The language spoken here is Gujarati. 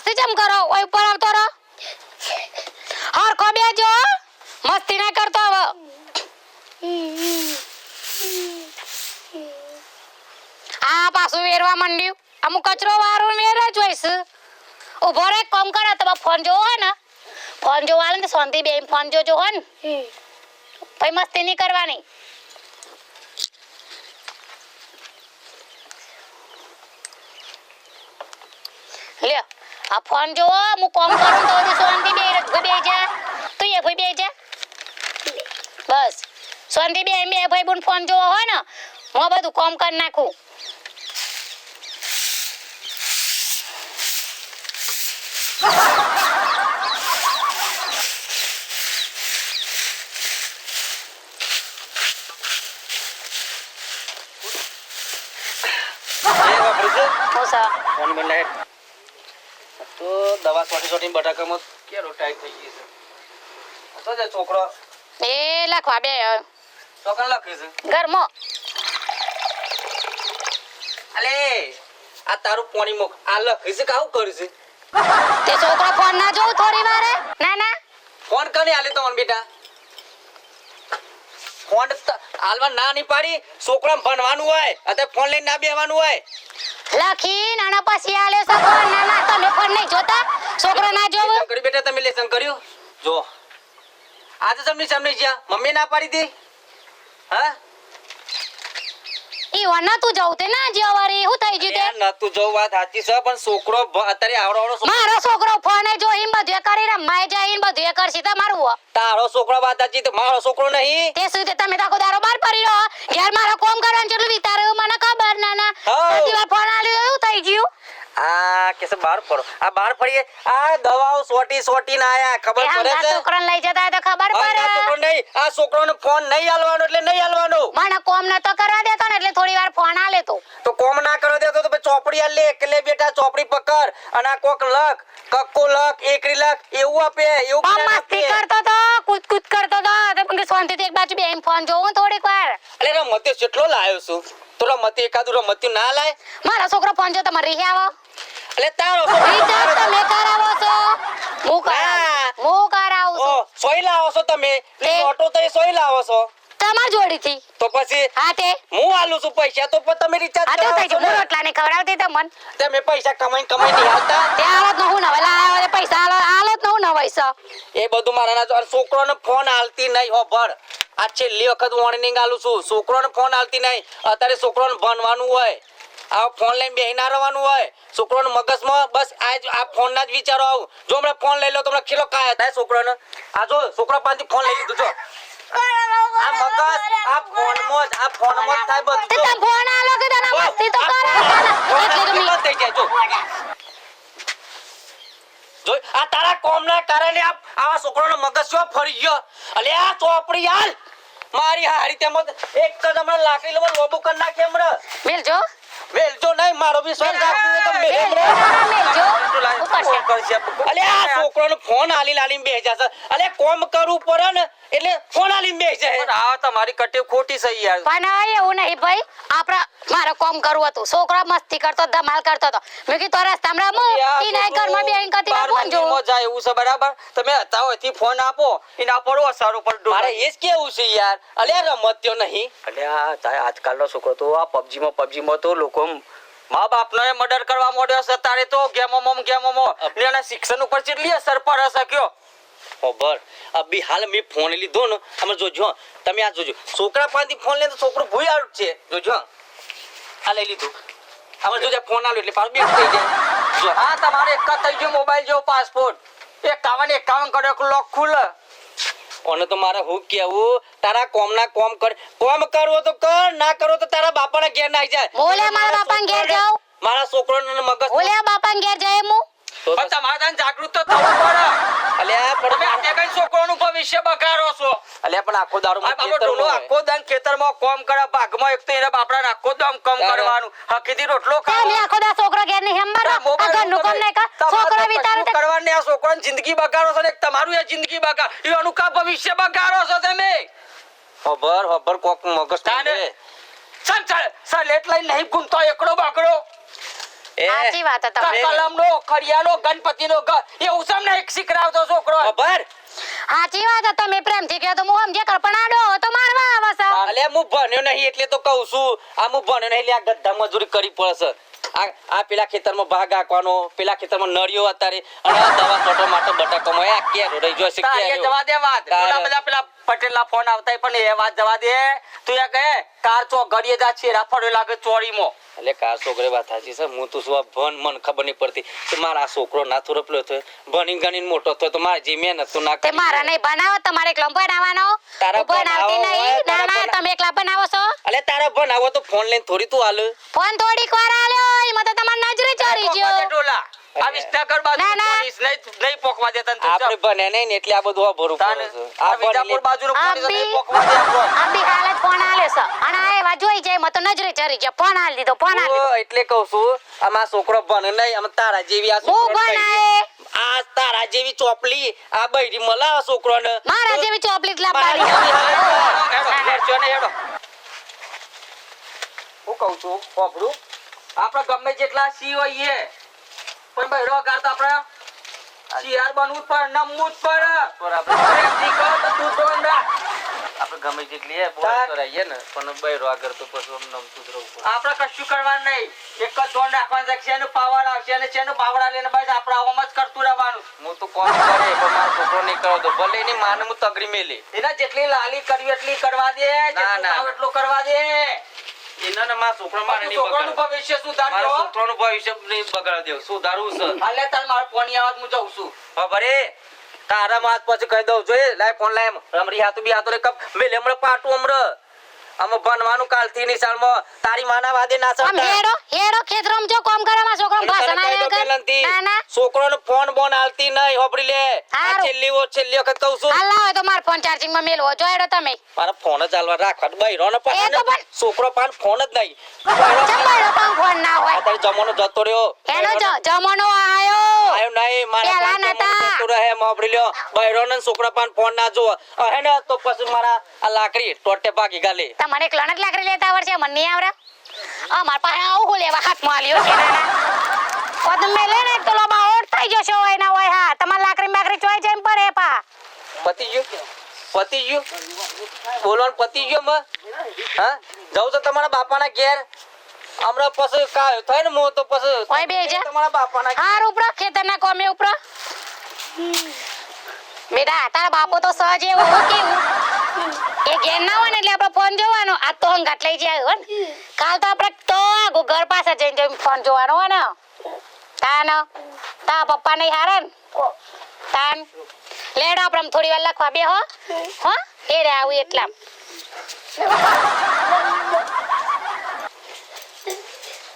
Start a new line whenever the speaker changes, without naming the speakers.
મસ્તી જમ કરો ઓય ઉપર આવતો રહો હરખો બેજો મસ્તી ના કરતો હવે આ પાછું વેરવા માંડ્યું અમુક કચરો વાળું વેરે જોઈશ ઉભો રે કોમ કરે તો ફોન જોવો હોય ને ફોન જોવા ને શાંતિ બે ફોન જોજો હો ને પછી મસ્તી નહીં કરવાની લે આ ફોન જોવો હું કોમ કરું તો શાંતિ બે જા તું એ ભાઈ બે જા બસ શાંતિ બે ભાઈ બોન ફોન જોવો હોય ને હું બધું કોમ કરી નાખું
તો દવા છોટી બટાકામાં કેરો ટાઈટ થઈ ગઈ છે તો જે છોકરો
એ લખવા બે
છોકરા લખે છે
ઘરમાં
અલે આ તારું પાણી મોક આ લખે છે કાવું કરે છે
તે છોકરો ફોન ના જોઉં થોડી વારે ના ના
ફોન કને આલે તો બેટા ફોન હાલવા ના નહીં પાડી છોકરા ભણવાનું હોય અત્યારે ફોન લઈને ના બેવાનું હોય
લખી નાના પછી આલે છે ફોન ના ના તમે ફોન નહીં જોતા છોકરો ના જોવો
કરી બેટા તમે લેસન કર્યું જો આજે તમને સામે જ્યાં મમ્મી ના પાડી દી હા
ઈ વના તું જાવ તે ના જવારી હું થઈ ગયું તે
ન તું જો વાત સાચી છે પણ છોકરો અત્યારે આવડો
મારો છોકરો ફોન જો ઈમ બધું કરી રે માય જાય ઈમ બધું કરશી તમારું
તારો છોકરો વાત સાચી તો મારો છોકરો નહીં
તે સુધી તમે તાકો દારો બાર પડી રહ્યો ઘેર મારો કોમ કરવાનું જેટલું વિચાર્યો મને ખબર ના ના દીવાર ફોન આલ્યો એવું થઈ ગયું
આ કેસે બાર પડો આ બાર પડીએ આ દવાઓ સોટી ના આયા ખબર પડે છે
છોકરાને લઈ જતા તો ખબર પડે
આ છોકરો નહીં આ છોકરોને ફોન નહીં આલવાનો એટલે નહીં આલવાનો
મને કોમ ન તો કરવા દેતો ને એટલે થોડી વાર ફોન આલે
તો કોમ ના કરો દેતો તો ચોપડી આલે એકલે બેટા ચોપડી પકડ અને આ કોક લખ કક્કો લખ એકરી લખ એવું આપે એવું
મસ્તી કરતો તો કૂદ કરતો તો મને શાંતિથી એક બાજુ બેહીને ફોન જોઉં થોડીક વાર
અલે રમતે કેટલો લાયો છું તો રમતે એકાદું રમત્યું ના લાય
મારો છોકરો ફોન જો તમારે રી આવો
અલે તારો
રીચાર્જ તમે કરાવો છો હું કરાવું છું
સોય લાવો છો તમે ઓટો તો સોય લાવો છો
તમાર જોડીથી
તો પછી
હા તે
હું આલું છું પૈસા તો પણ તમે રિચાર્જ
આ તો થઈ ગયું રોટલાને ખવડાવતી તો મન
તમે પૈસા કમાઈ નહીં આવતા
તે હાલત નો હું નવલા આવે પૈસા હાલત નો હું નવાઈસ
એ બધું મારા ના છોકરોને ફોન આલતી નહીં હો ભર આ છેલ્લી વખત વોર્નિંગ આલું છું છોકરોને ફોન આલતી નહીં અત્યારે છોકરોને ભણવાનું હોય આ ફોન લઈને બેહી ના રહેવાનું હોય છોકરોને મગજમાં બસ આ ફોન ના જ વિચારો આવું જો હમણાં ફોન લઈ લો તો હમણાં ખેલો કાયા થાય છોકરાને આ જો છોકરા પાસેથી ફોન લઈ લીધું જો આ મગજ આ ફોનમાં થાય બધું
તે ફોન આલો કે તને મસ્તી તો કરે એટલે તો
બંધ થઈ જાય જો આ તારા કોમના કારણે આવા છોકરાનો મગજ શું ફરી ગયો અલે આ ચોપડી હાલ મારી હારી તેમ એક તો હમણાં લાકડી લો લોબુ કરી નાખે હમણાં
મેલજો
વેલજો નહીં મારો વિશ્વાસ રાખતો તો મેલજો અલે આ છોકરાનો ફોન આલી બેહી જશે અલે કોમ કરવું પડે ને એટલે ફોન આલી બેહી જાય આ તમારી કટે ખોટી છે યાર
પણ એવું નહીં ભાઈ આપડા મારે કોમ કરવું હતું છોકરા મસ્તી કરતો ધમાલ કરતો તો મેં કીધું તો રસ્તામાં રમો ઈ નાઈ ઘરમાં બેહીને કતી ફોન જો
મજા એવું છે બરાબર તમે હતા હોયથી ફોન આપો ઈના પડો સારું પર મારે એ જ કેવું છે યાર અલે રમત્યો નહીં અલે આ આજકાલનો છોકરો તો આ પબજીમાં તો લોકો મા બાપનો મર્ડર કરવા માંડ્યો છે તારે તો ગેમોમાં એના શિક્ષણ ઉપર કેટલી અસર પડે છે કયો ખબર અભી હાલ મે ફોન લીધો ને અમે જોજો તમે આ જોજો છોકરા પાસેથી ફોન લે તો છોકરો ભૂઈ આઉટ છે જોજો આ લઈ લીધું અમે જોજો ફોન આલ્યો એટલે પાછું બેક થઈ જાય જો આ તમારે એક થઈ ગયો મોબાઈલ જેવો પાસપોર્ટ 51 કર્યો લોક ખુલે ઓને તો મારે હું કેવું તારા કોમના કોમ કર કોમ કરવો તો કર ના કરો તો તારા બાપાના ઘેર ના જાય
બોલે મારા બાપાને ઘેર જાવ
મારા છોકરાનો મગજ
બોલે બાપાને ઘેર જાય મુ
પણ તમારે તાન જાગૃત તો થવું પડે અલ્યા પણ તમે આટે કઈ છોકરાનું ભવિષ્ય બગાડો છો અલ્યા પણ આખો દારૂ આખો દાન ખેતરમાં કોમ કરે ભાગમાં એક તો એના બાપડા આખો દામ કામ કરવાનું હકીથી રોટલો ખાવ
મે આખો દા છોકરો ઘેર ની હેમ્બર ઘરનું કામ નહીં કા છોકરો વિચારે
કરવાને આ છોકરાની જિંદગી બગાડો છો ને તમારું એ જિંદગી બગાડ એનું કા ભવિષ્ય બગાડો છો તમે ખબર કોક મગજ તાને ચાલ લેટ લાઈન નહીં ગુમતો એકડો બાકડો
સાચી વાત છે તમારી.
કલમનો કરિયાનો ગણપતિનો એવું સમ ને એક શીખરાવતો છોકરો ખબર
સાચી વાત છે તમે પ્રેમથી કહો તો હું સમજે કર પણ આડો તો મારવા આવે છે.
અલે હું ભણ્યો નહીં એટલે તો કહું છું આ હું ભણ્યો નહીં એટલે આ ગધા મજૂરી કરી પડશે આ પેલા ખેતરમાં ભાગ આંકવાનો પેલા ખેતરમાં નળિયો અત્યારે અને આ દવા છોટો માટે બટાકામાં આ કેરો રહી જોશે કેરો જવા દે વાત બધા પેલા પટેલના ફોન આવતા પણ એ વાત જવા દે તું એ કહે કાર ચો ગડીએ જા છે રાફડો લાગે ચોરીમાં એટલે કાર છોકરે વાત સાચી છે હું તો શું ભણ મન ખબર નહીં પડતી કે મારા છોકરો ના થોરપલો થયો ભણી ગણીને મોટો થયો તો મારે જે મહેનત તો ના
તે મારા નહીં બનાવો તમારે એકલો બનાવવાનો
તારા
હું બનાવતી નહીં ના ના તમે એકલા બનાવો છો
અલે તારા બનાવો તો ફોન લઈને થોડી તું હાલ
ફોન થોડીક વાર આલ્યો એમાં તો તમાર નજરે ચડી ગયો.
આ વિસનગર બાજુ પોલીસ નહીં પોકવા દેતા તું આપણે બને નહીં એટલે આ બધું ભરું પડે છે આ વિજાપુર બાજુનો પોલીસ નહીં પોકવા દે આપણો
આ બી હાલત ફોન આલ્યો છે અને આ એવા જોઈ જાય મત નજરે ચડી ગયા ફોન આલી દીધો ફોન આલી દીધો.
એટલે કહું છું આમાં છોકરો ભણે નહીં આમ તારા જેવી આ
હું
છોકરો
બનાય
આ તારા જેવી ચોપલી આ બૈરી મળા છોકરોને
મારા જેવી ચોપલીટ લાવવાની.
હું કહું છું પોપડું આપણે ગમે જેટલા સી હોઈએ પણ ભાઈ રોગાર તો આપણે શિયાર બનવું જ પડે નમવું જ પડે તું તો આપણે ગમે જેટલી બોલ કરાઈએ ને પણ ભાઈ રોગાર તો પછી નમતું જ રહેવું પડે આપણે કશું કરવાનું નહીં એક જ ધોન રાખવાનું છે શેનું પાવર આવશે અને શેનું પાવડા લઈને બસ આપણે આવામાં જ કરતું રહેવાનું હું તો કોણ કરે પણ મારો છોકરો નહીં કરો તો ભલે એની માને હું તગરી મેલી એના જેટલી લાલી કરવી એટલી કરવા દે જેટલું ભાવ એટલું કરવા દે એના માં છોકરો મારે નહીં છોકરાનું ભવિષ્ય સુધારજો છોકરાનું ભવિષ્ય નહીં બગાડ દેવ સુધારવું છે હાલે તાર મારો ફોન ની આવાજ હું જાઉં છું ખબરે તારા માસ પછી કહી દઉં જોઈએ લાય ફોન લાય રમરી હાથ બી હાથો રે કપ મેલે હમણે પાટું હમણે આમાં ભણવાનું કાલથી ની સાલમાં તારી માના વાદે ના
આમ હેડો ખેતરમ જો કામ કરવામાં છોકરો ભાષણ આલે ના ના
છોકરોને ફોન બોન આલતી નહીં હોબડી લે આ છેલ્લી વખત કહું છું
હાલ લાવો તો માર ફોન ચાર્જિંગ માં મેલવો જો હેડો તમે
મારા ફોન જ ચાલવા રાખવા બૈરોને પણ છોકરો પાન ફોન જ નહીં
ચંબાડો પણ ફોન ના હોય
તારી જમાનો જતો રહ્યો
એનો જમાનો આયો
નહીં મારા
પેલા નતા
જતો રહે મોબડી લ્યો બૈરોને છોકરા પાન ફોન ના જો હે ને તો પછી મારા આ લાકડી ટોટે ભાગી ગાલે
મને ક્લણત લાકડી લેતા આવડશે મને નહીં આવડે મારા પાસે આવું લેવા હાથમાં આલ્યો છે નાના પદ મેલે ને તો લોબા ઓટ થઈ જશે હોય ના હોય હા તમાર લાકડી માકડી ચોઈ જાય પડે પા
પતિ ગયો બોલવાનું પતિ ગયો મ હા જાઉં તો તમારા બાપાના ઘેર હમણાં પછી કાયો થાય ને મો તો પછી
ઓય બેજા
તમારા બાપાના
હાર ઉપરા ખેતરના કોમે ઉપરા બેટા તારા બાપો તો સહજ એવું કેવું એ ઘેર ના હોય ને એટલે આપણે ફોન જોવાનો આ તો હંગાટ લઈ જાય હો ને કાલ તો આપણે તો આગુ ઘર પાસે જઈને ફોન જોવાનો હોય ને તા પપ્પા નહીં હારે ને તાન લેડો આપણે થોડી વાર લખવા બે હો એ રે આવું એટલા